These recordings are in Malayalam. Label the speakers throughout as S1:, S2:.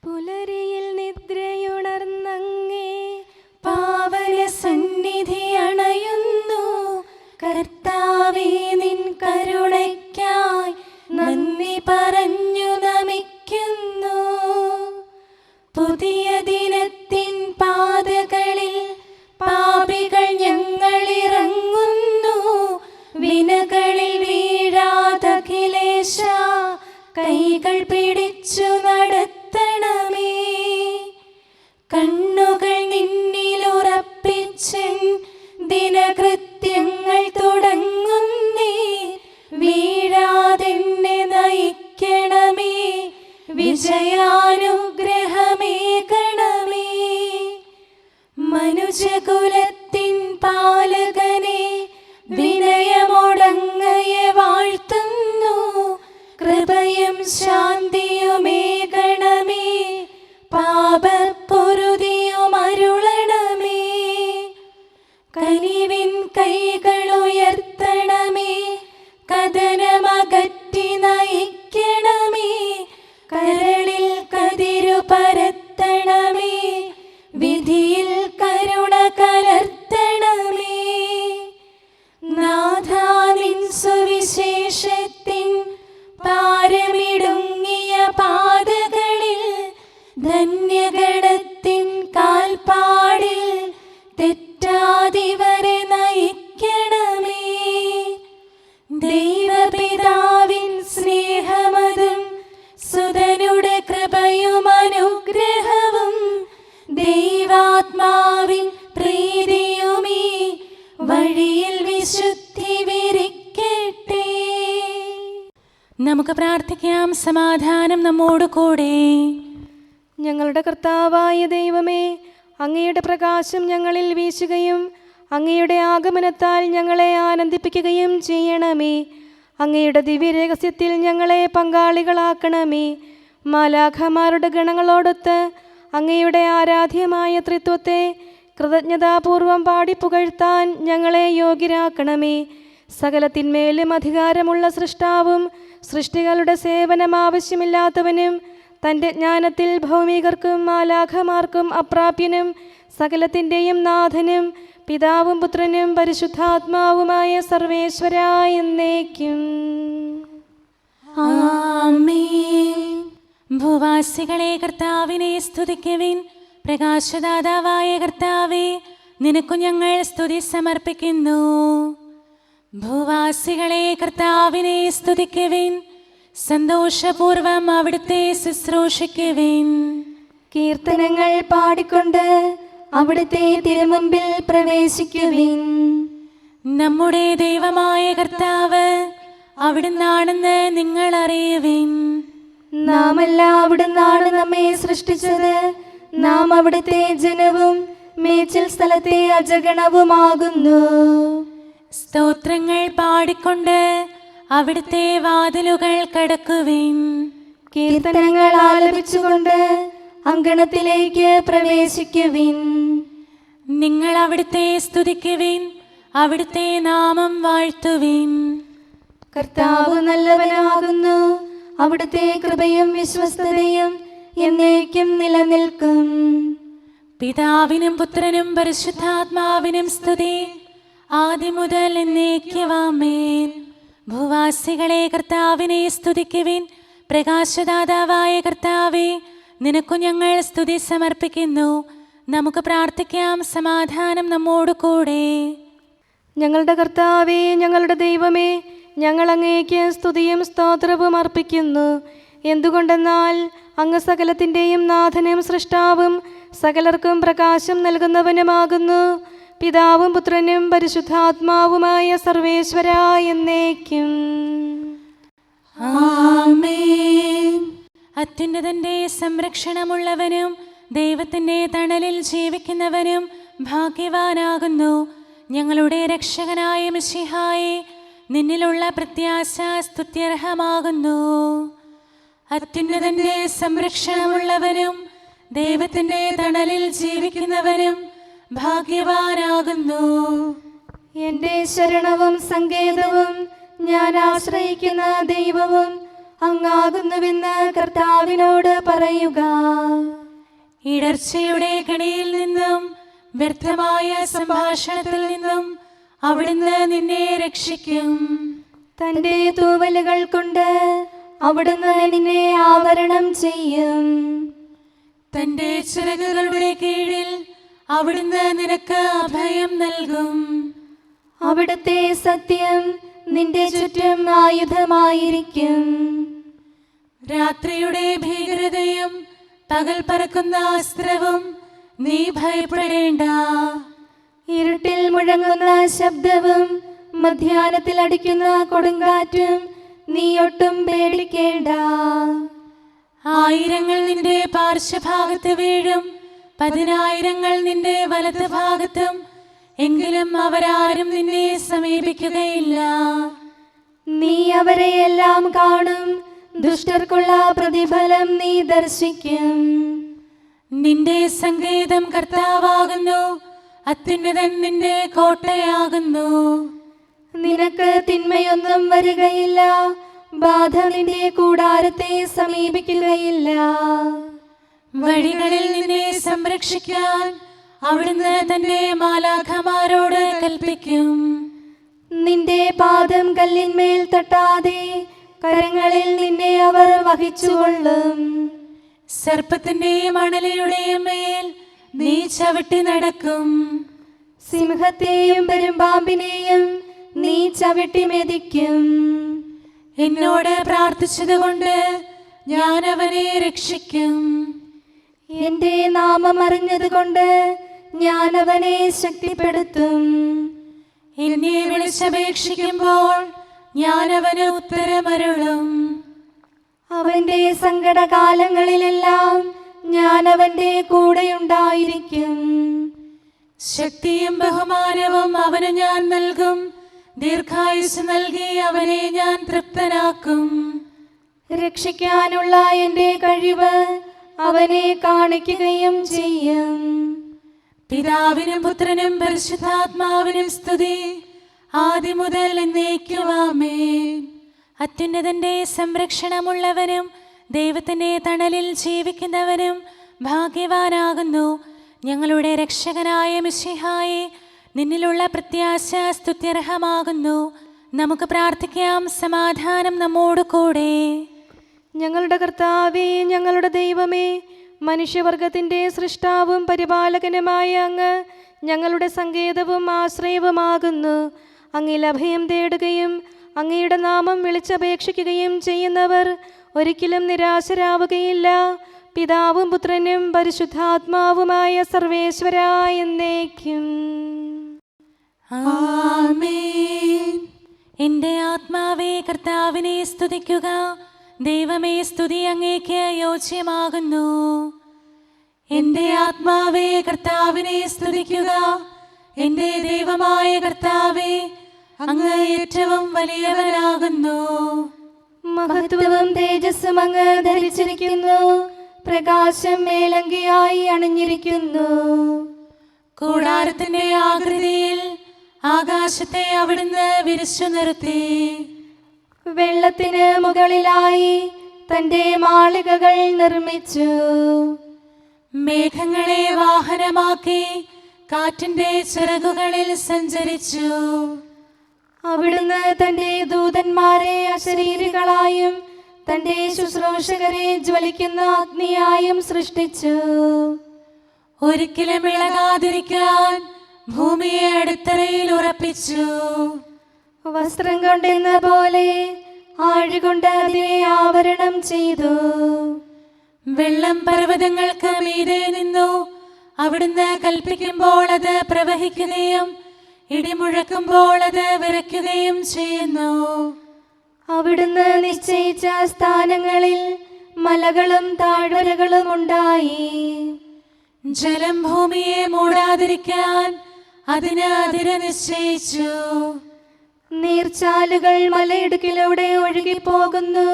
S1: പുലരിയിൽ നിദ്രയുണർന്നങ്ങേ പാവന സന്നിധി അണയുന്നു. കർത്താവേ, നിൻ കരുണയ്ക്കായി നന്ദി പറഞ്ഞു നമിക്കുന്നു. പുതിയ ദിനത്തിൻ പാതകളിൽ പാപികൾ ഞങ്ങളിറങ്ങുന്നു. വിനകളിൽ വീഴാതഖിലേശ കൈകൾ പിടിച്ചു നടത്തണമേ. കണ്ണുകൾ നിന്നിലുറപ്പിച്ചൻ ദിനകൃത്യങ്ങൾ തുടങ്ങുന്നേ. വീഴാതെന്നെ നയിക്കണമേ, വിജയാനുഗ്രഹമേകണമേ. മനുജകുലത്തിൻ പാലകനെ വിനയമൊടങ്ങയെ വാഴ്ത്തുന്നു. കൃപയും ശാന്തിയുമേകണമേ, പാപപ്പൊറുതിയും അരുളണമേ. കനിവിൻ കൈകളുയർത്തണമേ, കഥനമകറ്റി നയിക്കണമേ. കരളിൽ കതിരു പരത്തണമേ, വിധിയിൽ കരുണ കലർത്തണമേ. നാഥാ, നിൻ സുവിശേഷത്തിൻ പാരമിടുങ്ങിയ പാതകളിൽ ധന്യഗണത്തിൻ കാൽപ്പാടിൽ തെറ്റാതിവരെ നയിക്കണമേ. ദൈവപിതാവിൻ സ്നേഹമതും സുതനുടെ കൃപയും അനുഗ്രഹവും ദൈവാത്മാവിൻ പ്രീതിയുമീ വഴിയിൽ വിശുദ്ധി വിരിക്കട്ടെ.
S2: നമുക്ക് പ്രാർത്ഥിക്കാം. സമാധാനം നമ്മോട് കൂടെ.
S1: ഞങ്ങളുടെ കർത്താവായ ദൈവമേ, അങ്ങയുടെ പ്രകാശം ഞങ്ങളിൽ വീശുകയും അങ്ങയുടെ ആഗമനത്താൽ ഞങ്ങളെ ആനന്ദിപ്പിക്കുകയും ചെയ്യണമേ. അങ്ങയുടെ ദിവ്യരഹസ്യത്തിൽ ഞങ്ങളെ പങ്കാളികളാക്കണമേ. മാലാഖമാരുടെ ഗണങ്ങളോടൊത്ത് അങ്ങയുടെ ആരാധ്യമായ ത്രിത്വത്തെ കൃതജ്ഞതാപൂർവം പാടിപ്പുകഴ്ത്താൻ ഞങ്ങളെ യോഗ്യരാക്കണമേ. സകലത്തിന്മേലും അധികാരമുള്ള സൃഷ്ടാവും സൃഷ്ടികളുടെ സേവനം ആവശ്യമില്ലാത്തവനും തൻ്റെ ജ്ഞാനത്തിൽ ഭൗമികർക്കും മാലാഖമാർക്കും അപ്രാപ്യനും സകലത്തിൻ്റെയും നാഥനും പിതാവും പുത്രനും പരിശുദ്ധാത്മാവുമായ സർവേശ്വരായ എന്നേക്കും
S2: ആമേൻ. ഭൂവാസികളെ കർത്താവിനെ സ്തുതിക്കുവിൻ. പ്രകാശദാതാവായ കർത്താവേ, നിനക്കു ഞങ്ങൾ സ്തുതി സമർപ്പിക്കുന്നു. ഭൂവാസികളെ കർത്താവിനെ സ്തുതിക്കുവിൻ. സന്തോഷപൂർവം അവിടുത്തെ ശുശ്രൂഷിക്കുവിൻ.
S1: കീർത്തനങ്ങൾ പാടിക്കൊണ്ട് അവിടുത്തെ തിരുമുമ്പിൽ പ്രവേശിക്കുവിൻ.
S2: നമ്മുടെ ദൈവമായ കർത്താവ് അവിടുന്നാണെന്ന് നിങ്ങൾ അറിയുവിൻ.
S1: നാമല്ല അവിടുന്നാണ് നമ്മെ സൃഷ്ടിച്ചത്. നാം അവിടുത്തെ ജനവും മേച്ചിൽ സ്ഥലത്തെ അജഗണവുമാകുന്നു.
S2: സ്തോത്രങ്ങൾ പാടിക്കൊണ്ട് അവിടുത്തെ വാതിലുകൾ കടക്കുവിൻ.
S1: കീർത്തനങ്ങൾ ആലപിച്ചുകൊണ്ട് അങ്കണത്തിലേക്ക് പ്രവേശിക്കുവിൻ.
S2: നിങ്ങൾ അവിടുത്തെ സ്തുതിക്കുവിൻ, അവിടുത്തെ നാമം വാഴ്ത്തുവിൻ.
S1: കർത്താവ് നല്ലവനാകുന്നു. അവിടുത്തെ കൃപയും വിശ്വസ്തതയും എന്നേക്കും നിലനിൽക്കും.
S2: പിതാവിനും പുത്രനും പരിശുദ്ധാത്മാവിനും സ്തുതി, ആദ്യം മുതൽ എന്നേക്കും ആമേൻ. ഭൂവാസികളെ കർത്താവിനെ സ്തുതിക്കുവിൻ. പ്രകാശദാതാവായ കർത്താവേ, നിനക്കു ഞങ്ങൾ സ്തുതി സമർപ്പിക്കുന്നു. നമുക്ക് പ്രാർത്ഥിക്കാം. സമാധാനം നമ്മോട് കൂടെ.
S1: ഞങ്ങളുടെ കർത്താവേ, ഞങ്ങളുടെ ദൈവമേ, ഞങ്ങൾ അങ്ങേക്ക് സ്തുതിയും സ്തോത്രവും അർപ്പിക്കുന്നു. എന്തുകൊണ്ടെന്നാൽ അങ്ങ് സകലത്തിൻ്റെയും നാഥനും സൃഷ്ടാവും സകലർക്കും പ്രകാശം നൽകുന്നവനുമാകുന്നു. പിതാവും പുത്രനും പരിശുദ്ധാത്മാവുമായ സർവേശ്വരായ എന്നേക്കും
S2: ആമേൻ. അത്യുന്നതന്റെ സംരക്ഷണമുള്ളവനും ദൈവത്തിൻ്റെ തണലിൽ ജീവിക്കുന്നവനും ഭാഗ്യവാനാകുന്നു. ഞങ്ങളുടെ രക്ഷകനായ മിശിഹായേ, നിന്നിലുള്ള പ്രത്യാശ സ്തുത്യർഹമാകുന്നു. അത്യുന്നതന്റെ സംരക്ഷണമുള്ളവനും ദൈവത്തിൻ്റെ തണലിൽ ജീവിക്കുന്നവനും ഭാഗ്യവാനാകുന്നു.
S1: എൻ്റെ ശരണവും സങ്കേതവും ഞാൻ ആശ്രയിക്കുന്ന ദൈവവും അങ്ങാകുന്നുവെന്ന് കർത്താവിനോട് പറയുക.
S2: ഇടർച്ചയുടെ കണിയിൽ നിന്നും വ്യർത്ഥമായ സംഭാഷണത്തിൽ നിന്നും അവിടുന്ന് നിന്നെ രക്ഷിക്കും.
S1: തന്റെ തൂവലുകൾ കൊണ്ട് അവിടുന്ന് നിന്നെ ആവരണം ചെയ്യും.
S2: തന്റെ ചിറകുകളുടെ കീഴിൽ അവിടുന്ന് നിനക്ക് അഭയം നൽകും.
S1: അവിടുത്തെ സത്യം നിന്റെ ചുറ്റും ആയുധമായിരിക്കും.
S2: രാത്രിയുടെ ഭീകരതയും പകൽ പറക്കുന്ന അസ്ത്രവും നീ ഭയപ്പെടേണ്ട.
S1: ഇരുട്ടിൽ മുഴങ്ങുന്ന ശബ്ദവും മധ്യാഹ്നത്തിൽ അടിക്കുന്ന കൊടുങ്കാറ്റും നീ ഒട്ടും പേടിക്കേണ്ട.
S2: ആയിരങ്ങൾ നിന്റെ പാർശ്വഭാഗത്ത് വീഴും, 10,000 നിന്റെ വലത് ഭാഗത്തും, എങ്കിലും അവരാരും നിന്നെ സമീപിക്കുകയില്ല.
S1: നീ അവരെയെല്ലാം കാണും, ദുഷ്ടർക്കുള്ള പ്രതിഫലം നീ ദർശിക്കും.
S2: നിന്റെ സങ്കേതം കർത്താവാകുന്നു, അത്യുന്നതൻ നിന്റെ കോട്ടയാകുന്നു.
S1: നിനക്ക് തിന്മയൊന്നും വരികയില്ല, ബാധ നിന്റെ കൂടാരത്തെ സമീപിക്കുകയില്ല.
S2: വഴികളിൽ നിന്നെ സംരക്ഷിക്കാൻ അവിടുന്ന് തന്റെ മാലാഖമാരോട് കൽപ്പിക്കും.
S1: നിന്റെ പാദം കല്ലിന്മേൽ തട്ടാതെ കരങ്ങളിൽ നിന്നെ അവർ വഹിച്ചുകൊള്ളും.
S2: സർപ്പത്തിന്റെയും അണലയുടെയും മേൽ നീ ചവിട്ടി നടക്കും.
S1: സിംഹത്തെയും പെരുമ്പാമ്പിനെയും നീ ചവിട്ടി മെതിക്കും.
S2: എന്നോട് പ്രാർത്ഥിച്ചതുകൊണ്ട് ഞാൻ അവനെ രക്ഷിക്കും.
S1: എന്റെ നാമം അറിഞ്ഞതുകൊണ്ട് ഞാൻ അവനെ ശക്തിപ്പെടുത്തും.
S2: എന്നെ വിളിച്ചപേക്ഷിക്കുമ്പോൾ ഞാൻ അവന് ഉത്തരമരുളും.
S1: അവന്റെ സങ്കടകാലങ്ങളിലെല്ലാം ഞാൻ അവന്റെ കൂടെയുണ്ടായിരിക്കും.
S2: ശക്തിയും ബഹുമാനവും അവന് ഞാൻ നൽകും. ദീർഘായുസ് നൽകി അവനെ ഞാൻ തൃപ്തനാക്കും.
S1: രക്ഷിക്കാനുള്ള എന്റെ കഴിവ് അവനെ കാണിക്കുകയും ചെയ്യും.
S2: പിതാവിനും പുത്രനും പരിശുദ്ധാത്മാവിനും സ്തുതി, ആദ്യം മുതൽ എന്നേക്കും ആമേൻ. അത്യുന്നതന്റെ സംരക്ഷണമുള്ളവനും ദൈവത്തിന്റെ തണലിൽ ജീവിക്കുന്നവനും ഭാഗ്യവാനാകുന്നു ഞങ്ങളുടെ രക്ഷകനായ മിശിഹായെ. നിന്നിലുള്ള പ്രത്യാശ സ്തുത്യർഹമാകുന്നു. നമുക്ക് പ്രാർത്ഥിക്കാം. സമാധാനം നമ്മോട് കൂടെ.
S1: ഞങ്ങളുടെ കർത്താവേ, ഞങ്ങളുടെ ദൈവമേ, മനുഷ്യവർഗത്തിൻ്റെ സൃഷ്ടാവും പരിപാലകനുമായ അങ്ങ് ഞങ്ങളുടെ സങ്കേതവും ആശ്രയവുമാകുന്നു. അങ്ങിൽ അഭയം തേടുകയും അങ്ങയുടെ നാമം വിളിച്ചപേക്ഷിക്കുകയും ചെയ്യുന്നവർ ഒരിക്കലും നിരാശരാവുകയില്ല. പിതാവും പുത്രനും പരിശുദ്ധാത്മാവുമായ സർവേശ്വരായ എന്നേക്കും
S2: ആമേൻ. എൻ്റെ ആത്മാവേ കർത്താവിനെ സ്തുതിക്കുക. ദൈവമേ, സ്തുതി അങ്ങേക്ക് യോജ്യമാകുന്നു. എൻ്റെ ആത്മാവേ കർത്താവിനെ സ്തുതിക്കുക. എൻ്റെ ദൈവമായ കർത്താവേ, അങ്ങ് ഏറ്റവും വലിയവനാകുന്നു.
S1: മഹത്വവും തേജസ്സും അങ്ങ് ധരിച്ചിരിക്കുന്നു. പ്രകാശം മേലങ്കിയായി അണിഞ്ഞിരിക്കുന്നു.
S2: കൂടാരത്തിന്റെ ആകൃതിയിൽ ആകാശത്തെ അവിടുന്ന് വിരിച്ചു നിർത്തി.
S1: വെള്ളത്തിന് മുകളിലായി തന്റെ മാളികകൾ നിർമ്മിച്ചു.
S2: മേഘങ്ങളെ വാഹനമാക്കി കാറ്റിന്റെ ചിറകുകളിൽ സഞ്ചരിച്ചു.
S1: അവിടുന്ന് തന്റെ ദൂതന്മാരെ അശരീരികളായും തന്റെ ശുശ്രൂഷകരെ ജ്വലിക്കുന്ന അഗ്നിയായും സൃഷ്ടിച്ചു.
S2: ഒരിക്കലും ഇളകാതിരിക്കാൻ ഭൂമിയെ അടിത്തറയിൽ ഉറപ്പിച്ചു.
S1: വസ്ത്രം കൊണ്ടെന്ന പോലെ ആഴികൊണ്ട് അതിനെ ആവരണം ചെയ്തു.
S2: വെള്ളം പർവ്വതങ്ങൾക്ക് മീതെ നിന്നു. അവിടുന്ന് കൽപ്പിക്കുമ്പോൾ അത് പ്രവഹിക്കുകയും ഇടിമുഴക്കുമ്പോൾ അത് വിറയ്ക്കുകയും ചെയ്യുന്നു.
S1: അവിടുന്ന് നിശ്ചയിച്ച സ്ഥാനങ്ങളിൽ മലകളും താഴ്വരകളും ഉണ്ടായി.
S2: ജലം ഭൂമിയെ മൂടാതിരിക്കാൻ അതിന് അതിര് നിശ്ചയിച്ചു.
S1: നീർച്ചാലുകൾ മലയിടുക്കിലൂടെ ഒഴുകിപ്പോകുന്നു.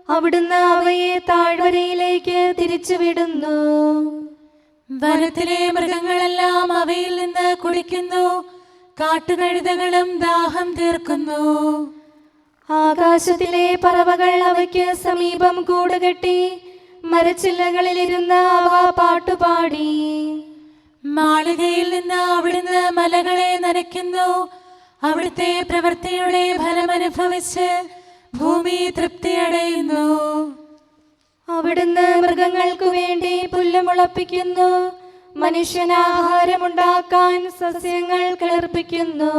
S1: അവിടുന്ന് അവയെ താഴ്വരയിലേക്ക് തിരിച്ചുവിടുന്നു.
S2: വനത്തിലെ മൃഗങ്ങളെല്ലാം അവയിൽ നിന്ന് കുടിക്കുന്നു. കാട്ടുകഴുതകളും ദാഹം തീർക്കുന്നു.
S1: ആകാശത്തിലെ പറവകൾ അവയ്ക്ക് സമീപം കൂടുകെട്ടി മരച്ചില്ലകളിലിരുന്ന് അവ പാട്ടുപാടി.
S2: മാളികയിൽ നിന്ന് അവിടുന്ന് മലകളെ നനയ്ക്കുന്നു. അവിടുത്തെ പ്രവൃത്തിയുടെ ഫലമനുഭവിച്ച് ഭൂമി തൃപ്തിയടയുന്നു.
S1: അവിടുന്ന് മൃഗങ്ങൾക്കു വേണ്ടി പുല്ല് മുളപ്പിക്കുന്നു. മനുഷ്യനാഹാരമുണ്ടാക്കാൻ സസ്യങ്ങൾ കിളിർപ്പിക്കുന്നു.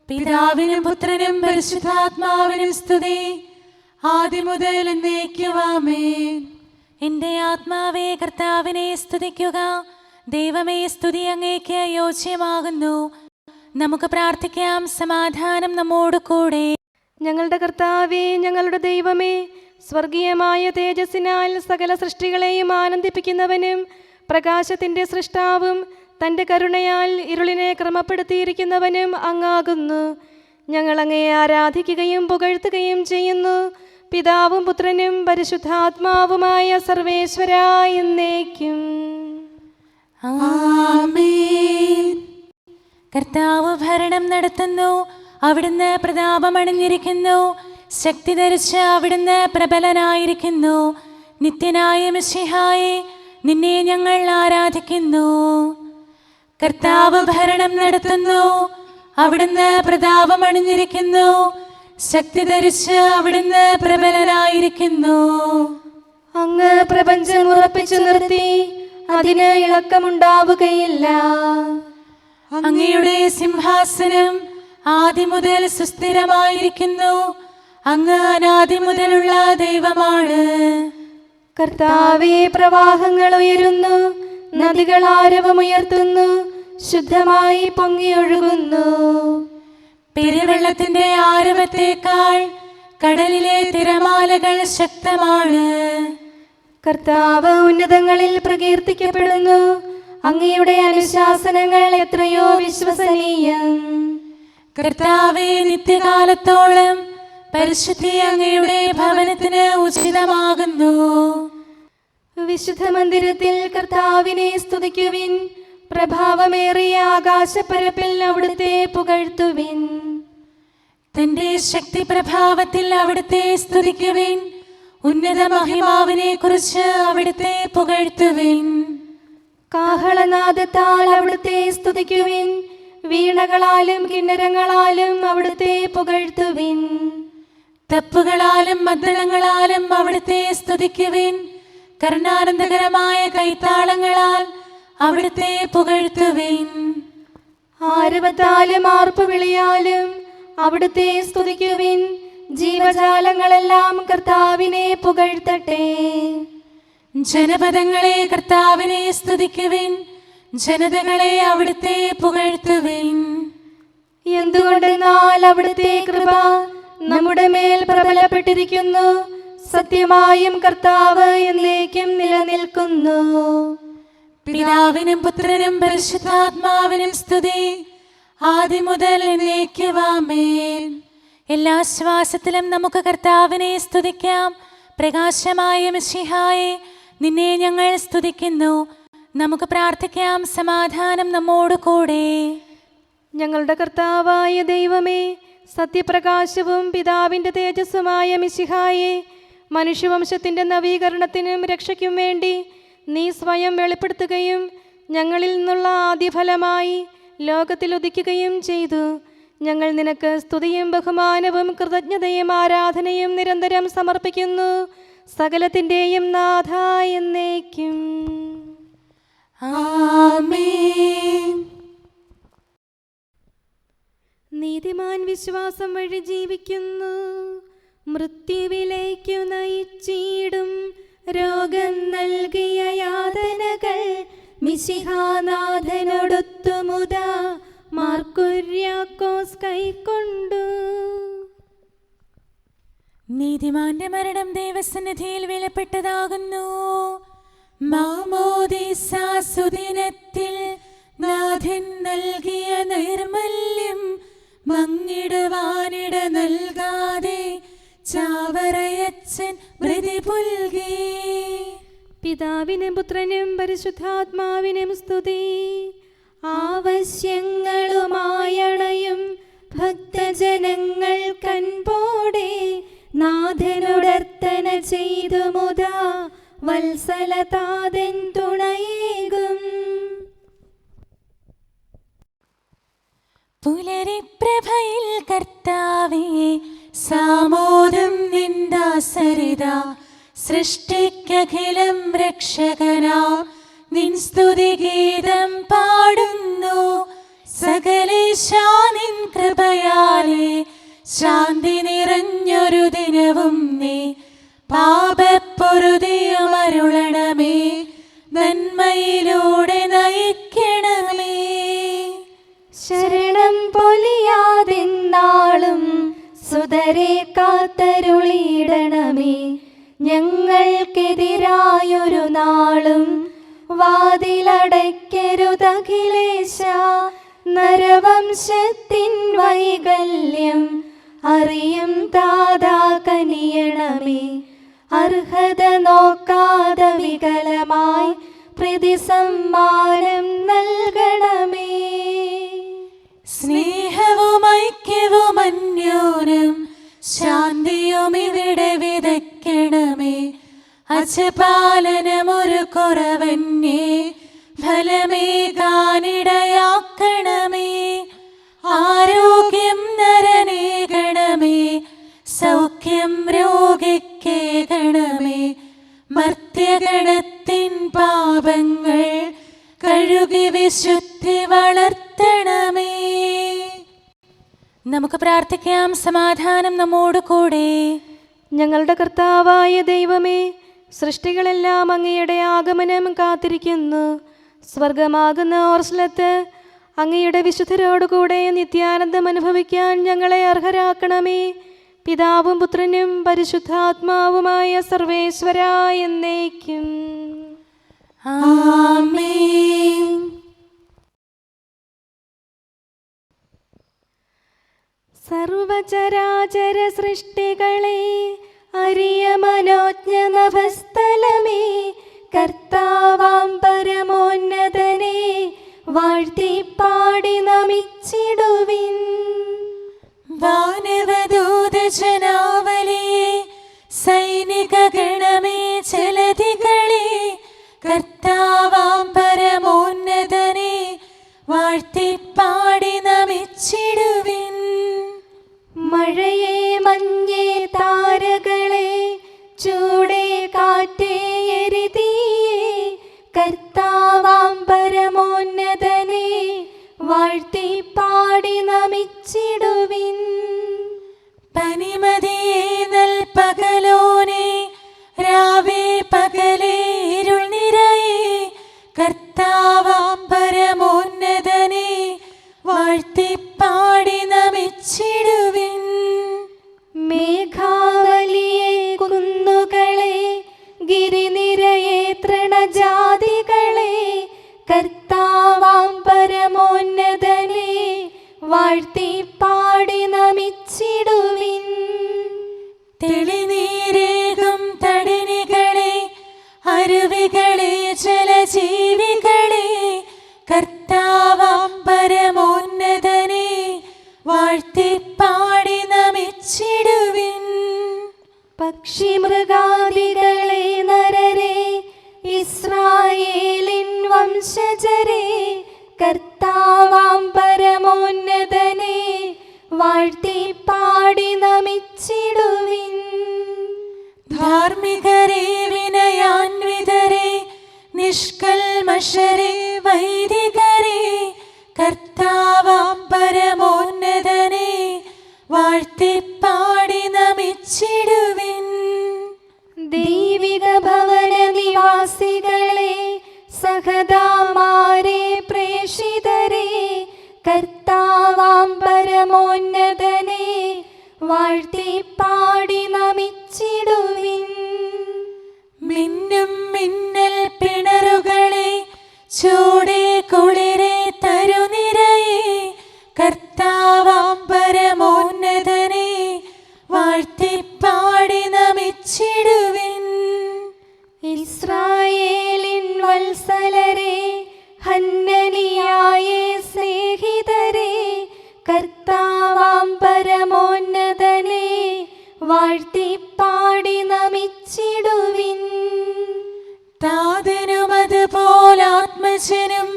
S2: പിതാവിനും പുത്രനും പരിശുദ്ധാത്മാവിനും സ്തുതി, ആദ്യം മുതൽ എന്നേക്കും ആമേൻ. എന്റെ ആത്മാവേ കർത്താവിനെ സ്തുതിക്കുക. ദൈവമേ, സ്തുതി അങ്ങേക്ക് യോജ്യമാകുന്നു. നമുക്ക് പ്രാർത്ഥിക്കാം. സമാധാനം നമ്മോട് കൂടെ.
S1: ഞങ്ങളുടെ കർത്താവേ, ഞങ്ങളുടെ ദൈവമേ, സ്വർഗീയമായ തേജസ്സിനാൽ സകല സൃഷ്ടികളെയും ആനന്ദിപ്പിക്കുന്നവനും പ്രകാശത്തിൻ്റെ സൃഷ്ടാവും തൻ്റെ കരുണയാൽ ഇരുളിനെ ക്രമപ്പെടുത്തിയിരിക്കുന്നവനും അങ്ങാകുന്നു. ഞങ്ങൾ അങ്ങയെ ആരാധിക്കുകയും പുകഴ്ത്തുകയും ചെയ്യുന്നു. പിതാവും പുത്രനും പരിശുദ്ധാത്മാവുമായ സർവേശ്വരാ എന്നേക്കും
S2: ആമേൻ. കർത്താവ് ഭരണം നടത്തുന്നു. അവിടുന്ന് പ്രതാപമണിഞ്ഞിരിക്കുന്നു. ശക്തി ധരിച്ച് അവിടുന്ന് പ്രബലനായിരിക്കുന്നു. നിത്യനായ മിശിഹായെ, നിന്നെ ഞങ്ങൾ ആരാധിക്കുന്നു. കർത്താവ് ഭരണം നടത്തുന്നു. അവിടുന്ന് പ്രതാപമണിഞ്ഞിരിക്കുന്നു. ശക്തി ധരിച്ച് അവിടുന്ന് പ്രബലനായിരിക്കുന്നു.
S1: അങ്ങ് പ്രപഞ്ചം ഉറപ്പിച്ചു നിർത്തി, അതിന് ഇളക്കമുണ്ടാവുകയില്ല.
S2: അങ്ങയുടെ സിംഹാസനം ആദ്യം മുതൽ സുസ്ഥിരമായിരിക്കുന്നു. അങ്ങ് അനാദി മുതലുള്ള ദൈവമാണ്.
S1: കർത്താവേ, പ്രവാഹങ്ങൾ ഉയരുന്നു, നദികൾ ആരവമുയർത്തുന്നു, ശുദ്ധമായി പൊങ്ങിയൊഴുകുന്നു.
S2: പെരുവെള്ളത്തിന്റെ ആരവത്തേക്കാൾ കടലിലെ തിരമാലകൾ ശക്തമാണ്.
S1: കർത്താവ് ഉന്നതങ്ങളിൽ പ്രകീർത്തിക്കപ്പെടുന്നു. അങ്ങയുടെ അനുശാസനങ്ങൾ എത്രയോ വിശ്വസനീയം.
S2: കർത്താവേ, നിത്യകാലത്തോളം പരിശുദ്ധി അങ്ങയുടെ ഭവനത്തിന് ഉചിതമാകുന്നു.
S1: വിശുദ്ധ മന്ദിരത്തിൽ കർത്താവിനെ സ്തുതിക്കുവിൻ. പ്രഭാവമേറിയ ആകാശപ്പരപ്പിൽ അവിടുത്തെ പുകഴ്ത്തുവിൻ.
S2: തന്റെ ശക്തി പ്രഭാവത്തിൽ അവിടുത്തെ സ്തുതിക്കുവിൻ. ഉന്നത മഹിമാവിനെ കുറിച്ച് അവിടുത്തെ പുകഴ്ത്തുവിൻ.
S1: കാഹളനാദത്താൽ അവിടുത്തെ സ്തുതിക്കുവിൻ. വീണകളാലും കിന്നരങ്ങളാലും അവിടുത്തെ പുകഴ്ത്തുവിൻ.
S2: തപ്പുകളാലും മദ്ദളങ്ങളാലും അവിടുത്തെ സ്തുതിക്കുവിൻ. കരുണാനന്ദകരമായ കൈത്താളങ്ങളാൽ അവിടുത്തെ പുകഴ്ത്തുവിൻ.
S1: ആരവത്താലും ആർപ്പുവിളിയാലും അവിടുത്തെ സ്തുതിക്കുവിൻ. ജീവജാലങ്ങളെല്ലാം കർത്താവിനെ പുകഴ്ത്തട്ടെ.
S2: ജനപദങ്ങളെ കർത്താവിനെ സ്തുതിക്കുവിൻ. ജനതകളെ അവിടുത്തെ പുകഴ്ത്തുവിൻ.
S1: എന്തുകൊണ്ടെന്നാൽ അവിടുത്തെ കൃപ നമ്മുടെ മേൽ പ്രബലപ്പെട്ടിരിക്കുന്നു. സത്യമായും കർത്താവ് എന്നേക്കും നിലനിൽക്കുന്നു.
S2: പിതാവിനും പുത്രനും പരിശുദ്ധാത്മാവിനും സ്തുതി, ആദ്യം മുതൽ എന്നേക്കും ആമേൻ. എല്ലാ ശ്വാസത്തിലും നമുക്ക് കർത്താവിനെ സ്തുതിക്കാം. പ്രകാശമായ മിശിഹായെ, നിന്നെ ഞങ്ങൾ സ്തുതിക്കുന്നു. നമുക്ക് പ്രാർത്ഥിക്കാം. സമാധാനം നമ്മോട് കൂടെ.
S1: ഞങ്ങളുടെ കർത്താവായ ദൈവമേ, സത്യപ്രകാശവും പിതാവിൻ്റെ തേജസ്സുമായ മിശിഹായെ, മനുഷ്യവംശത്തിൻ്റെ നവീകരണത്തിനും രക്ഷയ്ക്കും വേണ്ടി നീ സ്വയം വെളിപ്പെടുത്തുകയും ഞങ്ങളിൽ നിന്നുള്ള ആദ്യഫലമായി ലോകത്തിൽ ഉദിക്കുകയും ചെയ്തു. ഞങ്ങൾ നിനക്ക് സ്തുതിയും ബഹുമാനവും കൃതജ്ഞതയും ആരാധനയും നിരന്തരം സമർപ്പിക്കുന്നു. സകലത്തിൻ്റെയും നാഥ എന്നേക്കും
S2: ആമേൻ.
S1: നീതിമാൻ വിശ്വാസം വഴി ജീവിക്കുന്നു. മൃത്യുവിലേക്കു നയിച്ചിടും രോഗം നൽകിയ യാതനകൾ മിശിഹാനാഥനോടൊത്തുമുത മാർക്കുര്യാക്കോസ് കൈക്കൊണ്ടു.
S2: നീതിമാന്റെ മരണം ദൈവസന്നിധിയിൽ വിലപ്പെട്ടതാകുന്നു. മാമോദീസാ സുദിനത്തിൽ നാഥൻ നൽകിയ നൈർമല്യം മങ്ങിടുവാനിട നൽകാതെ ചാവറയച്ചൻ മൃതി പുൽകി.
S1: പിതാവിനും പുത്രനും പരിശുദ്ധാത്മാവിനും സ്തുതി. ആവശ്യങ്ങളുമായണയും ഭക്തജനങ്ങൾ കൺപോടെ നാഥനുടർത്തന ചെയ്തു മുതാ വത്സലതാതൻ തുണയേകും.
S2: പുലരിപ്രഭയിൽ കർത്താവേ സാമോദം നിന്ദാസരിത, സൃഷ്ടിക്കഖിലം രക്ഷകനാ നിൻ സ്തുതിഗീതം പാടുന്നു. സകലേശാ നിൻ കൃപയാലേ ശാന്തി നിറഞ്ഞൊരു ദിനവും നീ പാപപ്പൊറുതിയുമരുളണമേ, നന്മയിലൂടെ നയിക്കണമേ.
S1: ശരണം പൊലിയാതെന്നാളും സുതരെ കാത്തരുളിയിടണമേ. ഞങ്ങൾക്കെതിരായൊരു നാളും വാതിലടയ്ക്കരുതഖിലേശ. നരവംശത്തിൻ വൈകല്യം അറിയും താതാ കനിയണമേ. അർഹത നോക്കാതെ വികലമായി പ്രതിസമ്മാനം നൽകണമേ.
S2: സ്നേഹവും ഐക്യവും അന്യോന്യം ശാന്തിയും ഇവിടെ വിതയ്ക്കണമേ. അജപാലനമൊരു കുറവന്യേ ഫലമേകാനിടയാക്കണമേ. ആരോഗ്യം നരനേകണമേ, സൗഖ്യം രോഗിക്കേകണമേ. മർത്യഗണത്തിൻ പാപങ്ങൾ കഴുകി വിശുദ്ധി വളർത്തണമേ. നമുക്ക് പ്രാർത്ഥിക്കാം. സമാധാനം നമ്മോട് കൂടെ.
S1: ഞങ്ങളുടെ കർത്താവായ ദൈവമേ, സൃഷ്ടികളെല്ലാം അങ്ങയുടെ ആഗമനം കാത്തിരിക്കുന്നു. സ്വർഗമാകുന്ന ഓർസ്ലത്ത് അങ്ങയുടെ വിശുദ്ധരോടുകൂടെ നിത്യാനന്ദം അനുഭവിക്കാൻ ഞങ്ങളെ അർഹരാക്കണമേ. പിതാവും പുത്രനും പരിശുദ്ധാത്മാവുമായ സർവേശ്വരാ എന്നേക്കും.
S2: ആമേൻ.
S1: സർവചരാചര സൃഷ്ടികളെ അരിയ മനോജ്ഞ നഭസ്ഥലമേ, കർത്താവാം പരമോന്നതനെ വാഴ്ത്തിപ്പാടി നമിച്ചിടുവിൻ.
S2: വാനവദൂതജനാവലിയെ സൈനിക ഗണമേ ജലധികളെ, കർത്താവാം പരമോന്നതനെ വാഴ്ത്തിപ്പാടി നമിച്ചിടുവിൻ.
S1: മഴയെ മഞ്ഞേ താരകളെ ചൂടേ കാറ്റേ എരിതീയേ, കർത്താവാം പരമോന്നതനെ വാഴ്ത്തിപ്പാടി നമിച്ചിടുവിൻ.
S2: പനിമതിയേ നൽപകലോനെ രാവേ പകലേ ഇരുൾ നിറയേ, കർത്താവാം പരമോന്നതനെ വാഴ്ത്തിപ്പാടി നമിച്ചിടുവിൻ.
S1: മേഘാവലിയെ കുന്നുകളെ ഗിരിനിരയെ തൃണജാതികളെ, കർത്താവാം പരമോന്നതനെ വാഴ്ത്തിപ്പാടി നമിച്ചിടുവിൻ.
S2: തെളിനീരേകും തടിനികളെ അരുവികളെ ജലജീവികളെ, കർത്താവാം പരമോന്നതനെ വാഴ്ത്തിപ്പാടി നമിച്ചിടുവിൻ.
S1: പക്ഷിമൃഗാദികളെ നരരെ ഇസ്രായേലിൻ വംശജരെ, കർത്താവാം പരമോന്നതനെ വാഴ്ത്തിപ്പാടി നമിച്ചിടുവിൻ.
S2: ധാർമ്മികരെ വിനയാൻവിതരെ നിഷ്കൽമഷരെ വൈദികരെ, കർത്താവാം പരമോന്നതനെ വാഴ്ത്തിപ്പാടി നമിച്ചിടുവിൻ.
S1: ദൈവിക ഭവന നിവാസികളെ സഹദാമാരെ പ്രേഷിതരെ, കർത്താവാം പരമോന്നതനെ വാഴ്ത്തിപ്പാടി നമിച്ചിടുവിൻ.
S2: മിന്നും മിന്നൽ പിണറുകളെ ചൂടേ കുളിരെ തരുനിരയെ, കർത്താവാം പരമോന്നതനെ വാഴ്ത്തിപ്പാടി നമിച്ചിടുവിൻ.
S1: ഇസ്രായേലിൻ വത്സലരെ ഹന്നനിയായ സ്നേഹിതരെ, കർത്താവാം നമിച്ചിടുവിൻ.
S2: താതനും അതുപോലാത്മജനും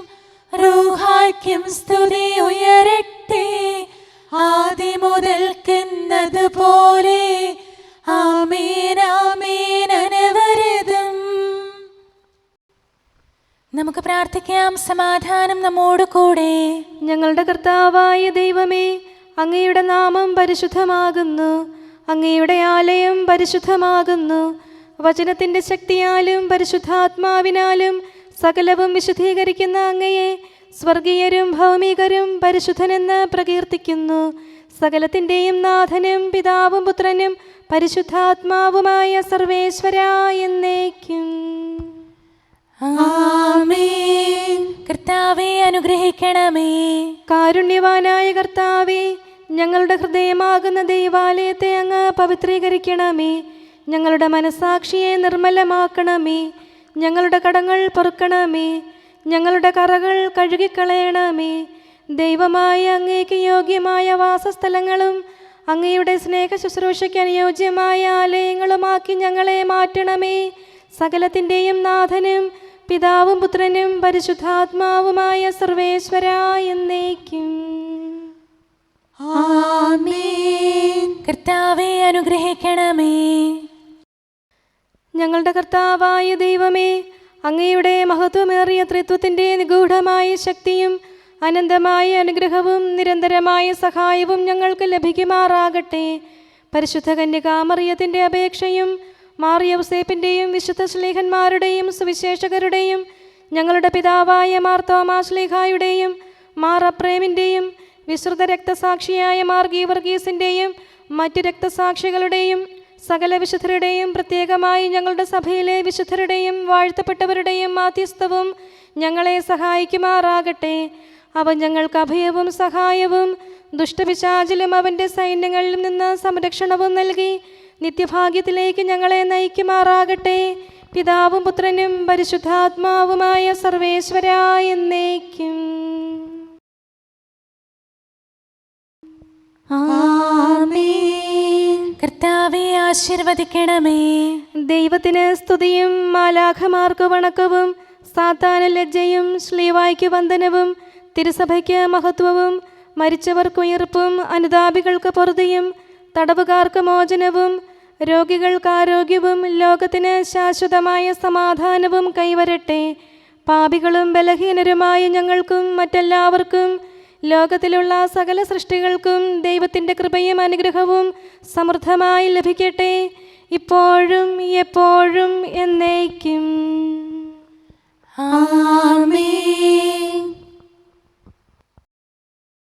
S2: റൂഹായ്ക്കും സ്തുതി ഉയരട്ടെ, ആദ്യം മുതൽക്കെന്നതുപോലെ ആമേൻ ആമേൻ അനവരതം. നമുക്ക് പ്രാർത്ഥിക്കാം. സമാധാനം നമ്മോട് കൂടെ.
S1: ഞങ്ങളുടെ കർത്താവായ ദൈവമേ, അങ്ങയുടെ നാമം പരിശുദ്ധമാകുന്നു. അങ്ങയുടെ ആലയം പരിശുദ്ധമാകുന്നു. വചനത്തിൻ്റെ ശക്തിയാലും പരിശുദ്ധാത്മാവിനാലും സകലവും വിശുദ്ധീകരിക്കുന്ന അങ്ങയെ സ്വർഗീയരും ഭൗമികരും പരിശുദ്ധനെന്ന് പ്രകീർത്തിക്കുന്നു. സകലത്തിൻ്റെയും നാഥനും പിതാവും പുത്രനും പരിശുദ്ധാത്മാവുമായ സർവേശ്വരാ എന്നേക്കും.
S2: ആമേൻ. കർത്താവേ അനുഗ്രഹിക്കണമേ.
S1: കാരുണ്യവാനായ കർത്താവേ, ഞങ്ങളുടെ ഹൃദയമാകുന്ന ദൈവാലയത്തെ അങ്ങ് പവിത്രീകരിക്കണമേ. ഞങ്ങളുടെ മനസാക്ഷിയെ നിർമ്മലമാക്കണമേ. ഞങ്ങളുടെ കടങ്ങൾ പൊറുക്കണമേ. ഞങ്ങളുടെ കറകൾ കഴുകിക്കളയണമേ. ദൈവമായ അങ്ങേക്ക് യോഗ്യമായ വാസസ്ഥലങ്ങളും അങ്ങയുടെ സ്നേഹ ശുശ്രൂഷയ്ക്ക് അനുയോജ്യമായ ആലയങ്ങളുമാക്കി ഞങ്ങളെ മാറ്റണമേ. സകലത്തിൻ്റെയും നാഥനും പിതാവും പുത്രനും പരിശുദ്ധാത്മാവുമായ സർവേശ്വരാ എന്നേക്കും.
S2: ആമേൻ. കർത്താവേ അനുഗ്രഹിക്കണമേ.
S1: ഞങ്ങളുടെ കർത്താവായ ദൈവമേ, അങ്ങയുടെ മഹത്വമേറിയ ത്രിത്വത്തിൻ്റെ നിഗൂഢമായ ശക്തിയും അനന്തമായ അനുഗ്രഹവും നിരന്തരമായ സഹായവും ഞങ്ങൾക്ക് ലഭിക്കുമാറാകട്ടെ. പരിശുദ്ധ കന്യകാമറിയത്തിൻ്റെ അപേക്ഷയും മാറിയൗസേപ്പിൻ്റെയും വിശുദ്ധ ശ്ലീഹന്മാരുടെയും സുവിശേഷകരുടെയും ഞങ്ങളുടെ പിതാവായ മാർ തോമാ ശ്ലീഹായുടെയും മാർ അപ്രേമിൻ്റെയും വിശ്രുത രക്തസാക്ഷിയായ മാർ ഗീവർഗീസിൻ്റെയും മറ്റ് രക്തസാക്ഷികളുടെയും സകല വിശുദ്ധരുടെയും പ്രത്യേകമായി ഞങ്ങളുടെ സഭയിലെ വിശുദ്ധരുടെയും വാഴ്ത്തപ്പെട്ടവരുടെയും മാധ്യസ്ഥവും ഞങ്ങളെ സഹായിക്കുമാറാകട്ടെ. അവൻ ഞങ്ങൾക്ക് അഭയവും സഹായവും ദുഷ്ടപിശാചിലും അവൻ്റെ സൈന്യങ്ങളിൽ നിന്ന് സംരക്ഷണവും നൽകി നിത്യഭാഗ്യത്തിലേക്ക് ഞങ്ങളെ നയിക്കുമാറാകട്ടെ. പിതാവും പുത്രനും പരിശുദ്ധാത്മാവുമായ സർവേശ്വരാ എന്നേക്കും.
S2: ആമേൻ. കർത്താവേ ആശീർവദിക്കണമേ.
S1: ദൈവത്തിന് സ്തുതിയും മാലാഖമാർക്ക് വണക്കവും സാത്താന് ലജ്ജയും ശ്ലീവായ്ക്ക് വന്ദനവും തിരുസഭയ്ക്ക് മഹത്വവും മരിച്ചവർക്ക് ഉയർപ്പും അനുതാപികൾക്ക് പൊറുതിയും തടവുകാർക്ക് മോചനവും രോഗികൾക്ക് ആരോഗ്യവും ലോകത്തിന് ശാശ്വതമായ സമാധാനവും കൈവരട്ടെ. പാപികളും ബലഹീനരുമായ ഞങ്ങൾക്കും മറ്റെല്ലാവർക്കും ലോകത്തിലുള്ള സകല സൃഷ്ടികൾക്കും ദൈവത്തിൻ്റെ കൃപയും അനുഗ്രഹവും സമൃദ്ധമായി ലഭിക്കട്ടെ, ഇപ്പോഴും എപ്പോഴും എന്നേക്കും.